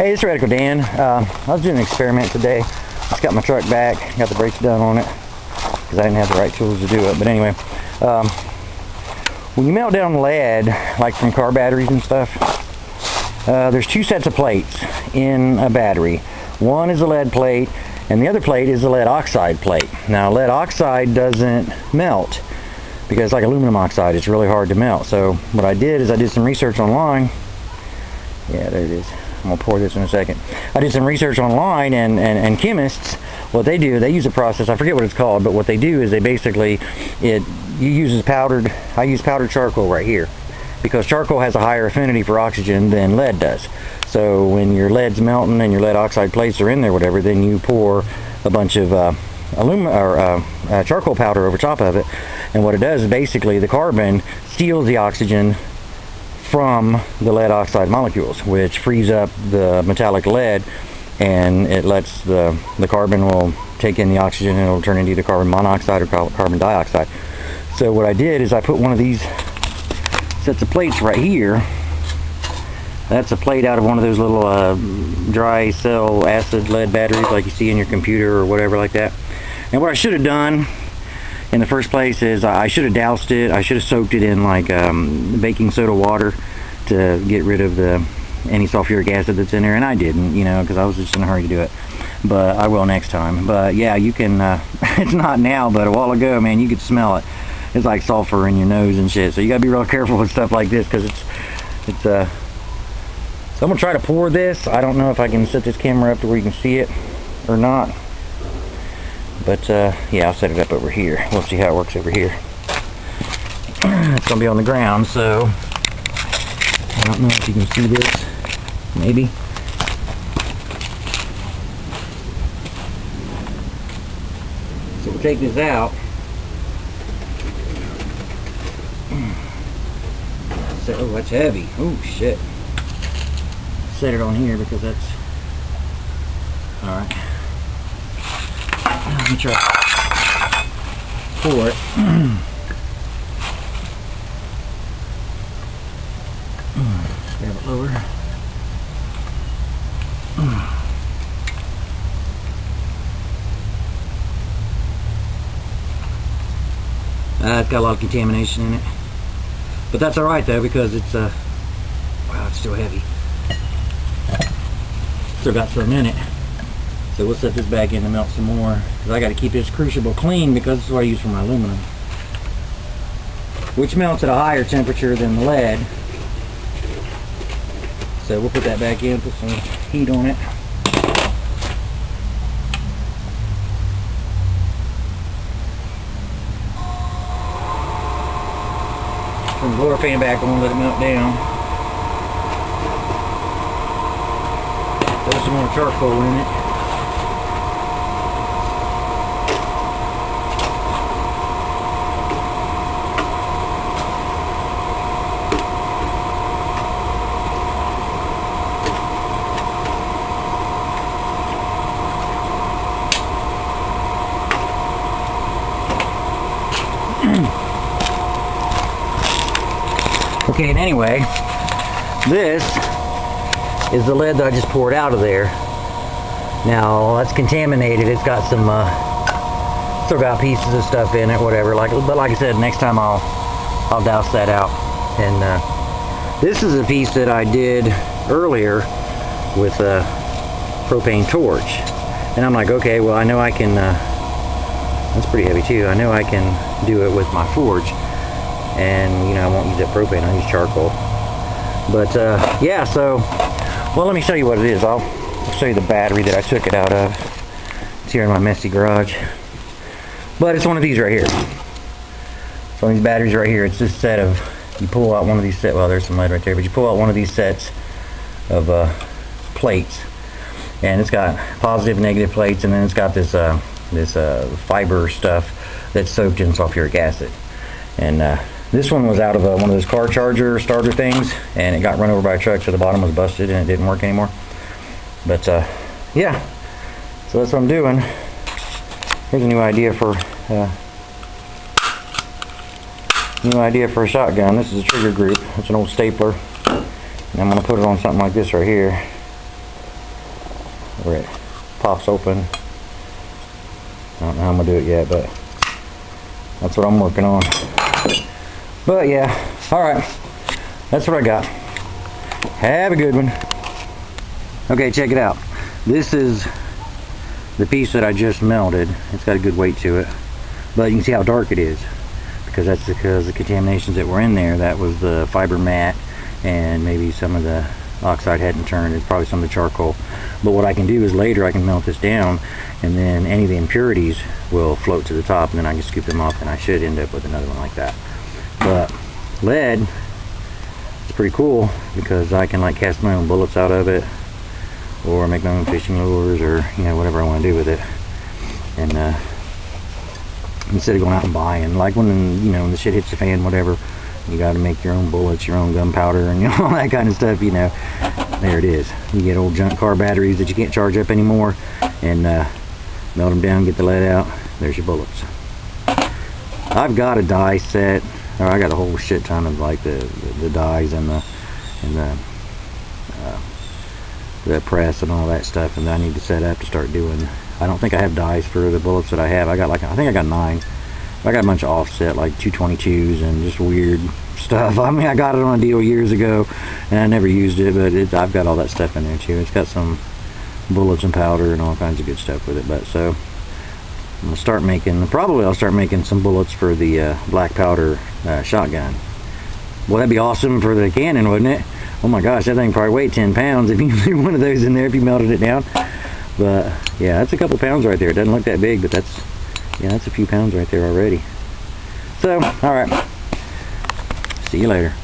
Hey, it's Radical Dan. I was doing an experiment today. Just got my truck back, got the brakes done on it because I didn't have the right tools to do it. But anyway, when you melt down lead, like from car batteries and stuff, there's two sets of plates in a battery. One is a lead plate, and the other plate is a lead oxide plate. Now, lead oxide doesn't melt because it's like aluminum oxide. It's really hard to melt. So what I did is I did some research online. Yeah, there it is. I'm going to pour this in a second. I did some research online, and chemists, what they do, they use a process, I forget what it's called, but what they do is they basically, I use powdered charcoal right here, because charcoal has a higher affinity for oxygen than lead does. So when your lead's melting and your lead oxide plates are in there, whatever, then you pour a bunch of charcoal powder over top of it, and what it does is basically the carbon steals the oxygen from the lead oxide molecules, which frees up the metallic lead, and it lets the carbon will take in the oxygen and it'll turn into either carbon monoxide or carbon dioxide. So what I did is I put one of these sets of plates right here. That's a plate out of one of those little dry cell acid lead batteries like you see in your computer or whatever like that. And what I should have done in the first place is I should have doused it. I should have soaked it in like baking soda water to get rid of any sulfuric acid that's in there, and I didn't, you know, because I was just in a hurry to do it. But I will next time. But yeah, you can it's not now, but a while ago, man, you could smell it. It's like sulfur in your nose and shit, so you gotta be real careful with stuff like this, because it's so I'm gonna try to pour this. I don't know if I can set this camera up to where you can see it or not. But yeah, I'll set it up over here. We'll see how it works over here. It's gonna be on the ground, so I don't know if you can see this. Maybe. So we'll take this out. So, oh, that's heavy. Oh shit. Set it on here because that's alright. Let me try to pour it. Grab it lower. It's got a lot of contamination in it, but that's all right though, because it's wow, it's still heavy. Still got some in it. So we'll set this back in to melt some more, because I got to keep this crucible clean, because this is what I use for my aluminum, which melts at a higher temperature than the lead. So we'll put that back in, put some heat on it. Turn the blower fan back on, let it melt down. Throw some more charcoal in it. Okay, and anyway, this is the lead that I just poured out of there. Now, that's contaminated. It's got some, still got pieces of stuff in it, whatever. But like I said, next time I'll douse that out. And this is a piece that I did earlier with a propane torch. And I'm like, okay, well, I know I can, that's pretty heavy too. I know I can do it with my forge. And you know, I won't use that propane, I'll use charcoal. But yeah, so well, let me show you what it is. I'll show you the battery that I took it out of. It's here in my messy garage, but it's one of these right here. So these batteries right here, it's this set of, you pull out one of these sets, well, there's some lead right there, but you pull out one of these sets of plates, and it's got positive and negative plates, and then it's got this fiber stuff that's soaked in sulfuric acid. And this one was out of one of those car charger starter things, and it got run over by a truck, so the bottom was busted and it didn't work anymore. But yeah, so that's what I'm doing. Here's a new idea for a shotgun. This is a trigger group. It's an old stapler, and I'm going to put it on something like this right here. where it pops open. I don't know how I'm gonna do it yet, but that's what I'm working on. But yeah, alright, that's what I got. Have a good one. Okay, check it out. This is the piece that I just melted. It's got a good weight to it, but you can see how dark it is, because that's because the contaminations that were in there. That was the fiber mat, and maybe some of the oxide hadn't turned. It's probably some of the charcoal. But what I can do is later I can melt this down, and then any of the impurities will float to the top, and then I can scoop them off, and I should end up with another one like that. But lead is pretty cool, because I can like cast my own bullets out of it, or make my own fishing lures, or you know, whatever I want to do with it. And instead of going out and buying, like when, you know, when the shit hits the fan, whatever, you got to make your own bullets, your own gunpowder, and you know, all that kind of stuff. You know, there it is. You get old junk car batteries that you can't charge up anymore, and melt them down, get the lead out. There's your bullets. I've got a die set, or I got a whole shit ton of like the dies and the press and all that stuff, and I need to set up to start doing. I don't think I have dies for the bullets that I have. I got like, I think I got 9. I got a bunch of offset, like 222s and just weird stuff. I mean, I got it on a deal years ago, and I never used it, but I've got all that stuff in there too. It's got some bullets and powder and all kinds of good stuff with it. But so I'm gonna start making, probably I'll start making some bullets for the black powder shotgun. Well, that'd be awesome for the cannon, wouldn't it? Oh my gosh, that thing probably weighed 10 pounds if you threw one of those in there, if you melted it down. But yeah, that's a couple pounds right there. It doesn't look that big, but that's, yeah, that's a few pounds right there already. So, alright. See you later.